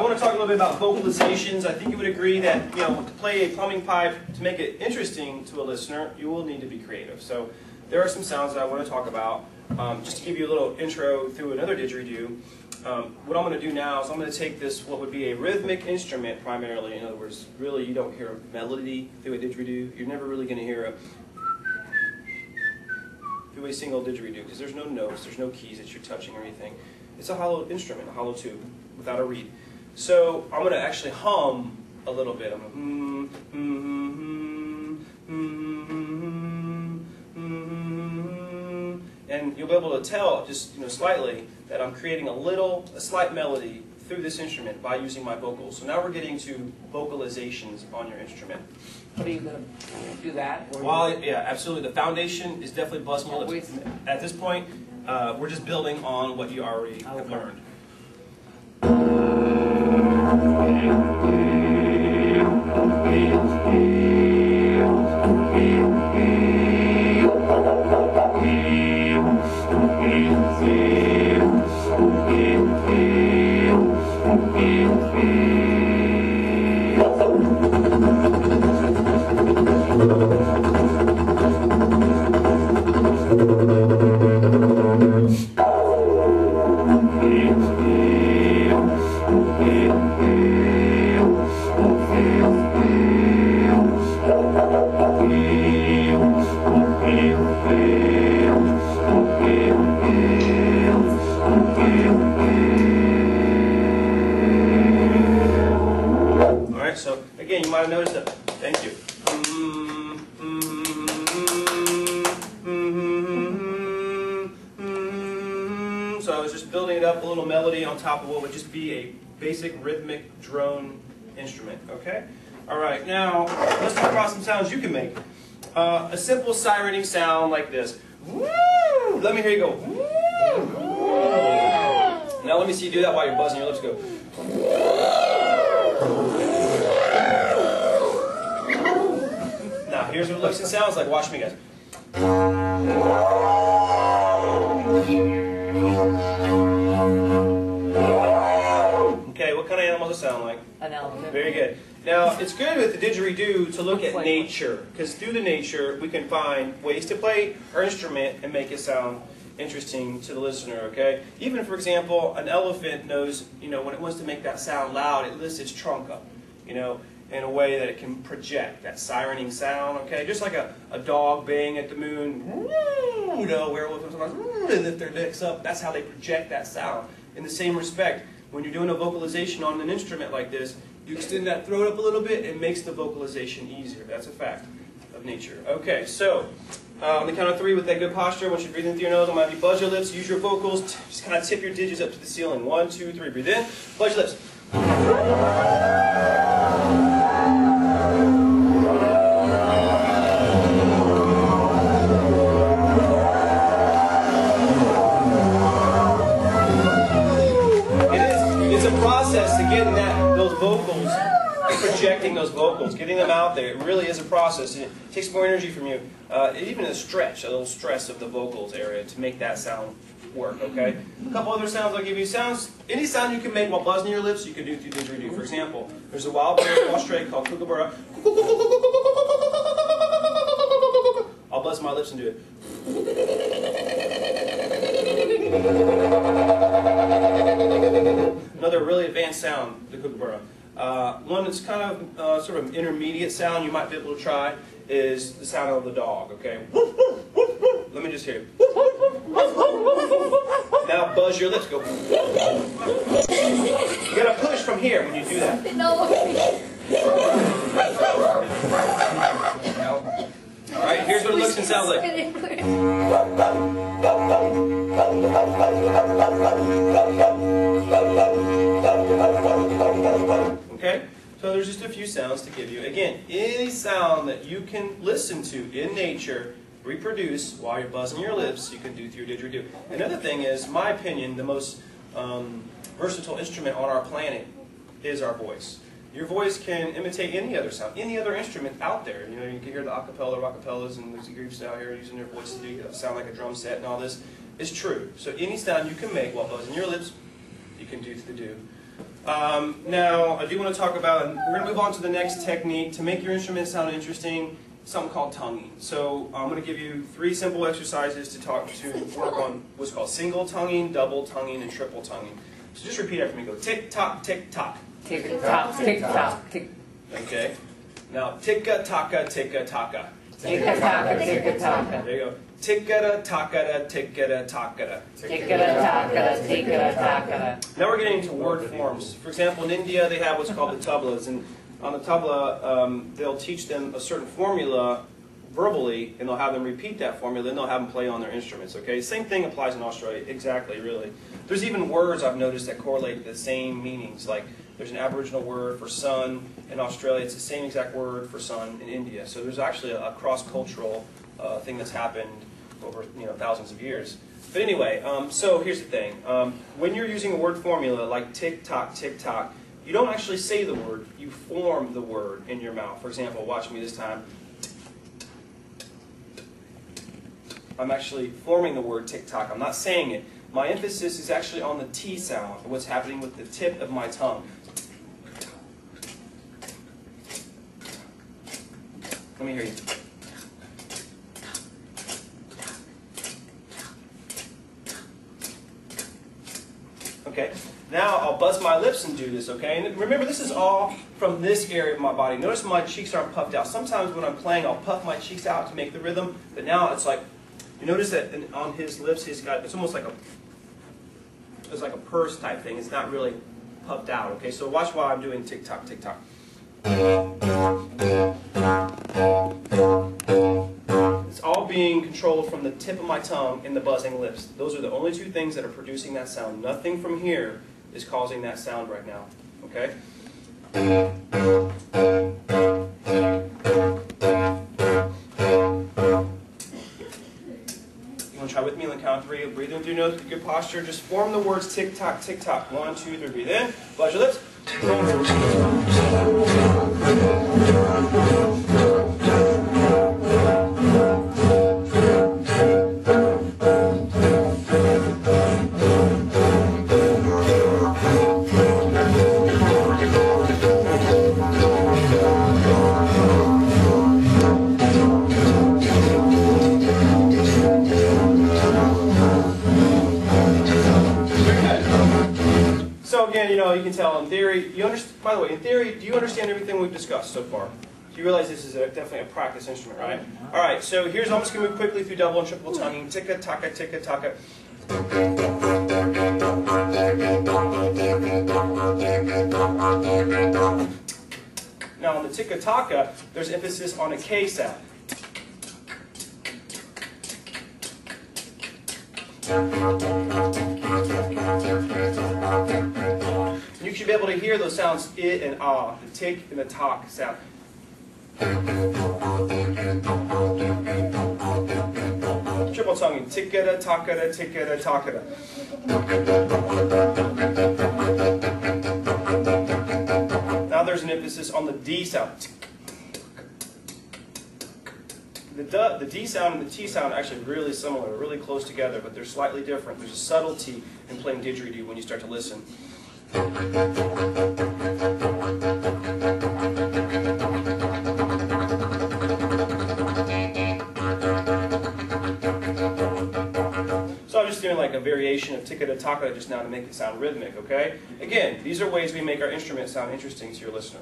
I want to talk a little bit about vocalizations. I think you would agree that, you know, to play a plumbing pipe, to make it interesting to a listener, you will need to be creative. So there are some sounds that I want to talk about. Just to give you a little intro through another didgeridoo, what I'm going to do now is I'm going to take this, what would be a rhythmic instrument primarily. In other words, really you don't hear a melody through a didgeridoo. You're never really going to hear a through a single didgeridoo because there's no notes, there's no keys that you're touching or anything. It's a hollow instrument, a hollow tube, without a reed. So I'm going to actually hum a little bit. I'm going to and you'll be able to tell just slightly that I'm creating a slight melody through this instrument by using my vocals. So now we're getting to vocalizations on your instrument. What are you going to do that? Well, yeah, absolutely. The foundation is definitely buzzing your lips. At this point, we're just building on what you already have learned. So again, you might have noticed that. Thank you. So I was just building it up a little melody on top of what would just be a basic rhythmic drone instrument. Okay. All right. Now let's talk about some sounds you can make. A simple sirening sound like this. Woo! Let me hear you go. Woo! Now let me see you do that while you're buzzing your lips. Go. Now, here's what it looks and sounds like. Watch me, guys. Okay, what kind of animal does it sound like? An elephant. Very good. Now, it's good with the didgeridoo to look at nature, because through the nature, we can find ways to play our instrument and make it sound interesting to the listener, okay? Even, for example, an elephant knows, when it wants to make that sound loud, it lifts its trunk up, in a way that it can project that sirening sound, okay? Just like a dog baying at the moon, werewolf sometimes, they lift their necks up. That's how they project that sound. In the same respect, when you're doing a vocalization on an instrument like this, you extend that throat up a little bit, it makes the vocalization easier. That's a fact of nature. Okay, so on the count of 3 with that good posture, I want you to breathe in through your nose. I'm going to have you buzz your lips, use your vocals, just kind of tip your digits up to the ceiling. 1, 2, 3. Breathe in, buzz your lips. It's a process to getting those vocals, projecting those vocals, getting them out there. It really is a process. And it takes more energy from you. Even a little stress of the vocals area to make that sound work, okay? A couple other sounds I'll give you. Any sound you can make while buzzing your lips, you can do through didgeridoo. For example, there's a wild bird fall straight called kookaburra. I'll buzz my lips and do it. Another really advanced sound, the kookaburra. One that's kind of sort of intermediate sound you might be able to try is the sound of the dog, okay? Let me just hear it. Now buzz your lips, go. You gotta push from here when you do that. Alright, here's what it looks and sounds like. Okay? So there's just a few sounds to give you. Again, any sound that you can listen to in nature, reproduce while you're buzzing your lips, you can do through didgeridoo. Another thing is, in my opinion, the most versatile instrument on our planet is our voice. Your voice can imitate any other sound, any other instrument out there. You can hear the acapella, rockapellas, and music groups out here using their voice to do sound like a drum set and all this. It's true. So any sound you can make while buzzing your lips, you can do through the do. Now, I do want to talk about, we're going to move on to the next technique to make your instrument sound interesting, something called tonguing. So I'm going to give you 3 simple exercises to work on what's called single tonguing, double tonguing, and triple tonguing. So just repeat after me. Go tick tock, tick tock. Tick tock, tick tock, tick. Okay. Now ticka taka, ticka taka. Ticka taka, ticka taka. There you go. Tickada takada, tickada takada. Tickada takada, tickada takada. Now we're getting into word forms. For example, in India they have what's called the tablas, and on the tabla they'll teach them a certain formula verbally, and they'll have them repeat that formula, and they'll have them play on their instruments. Okay, same thing applies in Australia. Exactly, really. There's even words I've noticed that correlate the same meanings. Like there's an Aboriginal word for sun in Australia. It's the same exact word for sun in India. So there's actually a cross-cultural thing that's happened over thousands of years. But anyway, so here's the thing. When you're using a word formula like tick-tock, tick-tock, you don't actually say the word, you form the word in your mouth. For example, watch me this time. I'm actually forming the word tick-tock. I'm not saying it. My emphasis is actually on the T sound, what's happening with the tip of my tongue. Let me hear you. Okay, now I'll buzz my lips and do this, okay? And remember, this is all from this area of my body. Notice my cheeks aren't puffed out. Sometimes when I'm playing, I'll puff my cheeks out to make the rhythm, but now it's like, you notice that on his lips, it's almost like a purse type thing. It's not really puffed out, okay? So watch while I'm doing tick-tock, tick-tock. It's all being controlled from the tip of my tongue and the buzzing lips. Those are the only 2 things that are producing that sound. Nothing from here is causing that sound right now, okay? You want to try with me on the count of 3? Breathe in through your nose with good posture. Just form the words tick-tock, tick-tock. 1, 2, 3. Breathe in. Buzz your lips. You can tell in theory, by the way, in theory, do you understand everything we've discussed so far? Do you realize this is definitely a practice instrument, right? All right, so I'm just going to move quickly through double and triple tonguing. Ticka, taka, ticka, taka. Now on the ticka, taka, there's emphasis on a K sound. You should be able to hear those sounds, I and ah, the tick and the tock sound. Triple tonguing, tickada, takada, tickada, takada. Now there's an emphasis on the D sound. The D sound and the T sound are actually really similar, really close together, but they're slightly different. There's a subtlety in playing didgeridoo when you start to listen. So I'm just doing like a variation of tickada takada just now to make it sound rhythmic, okay? Again, these are ways we make our instrument sound interesting to your listener.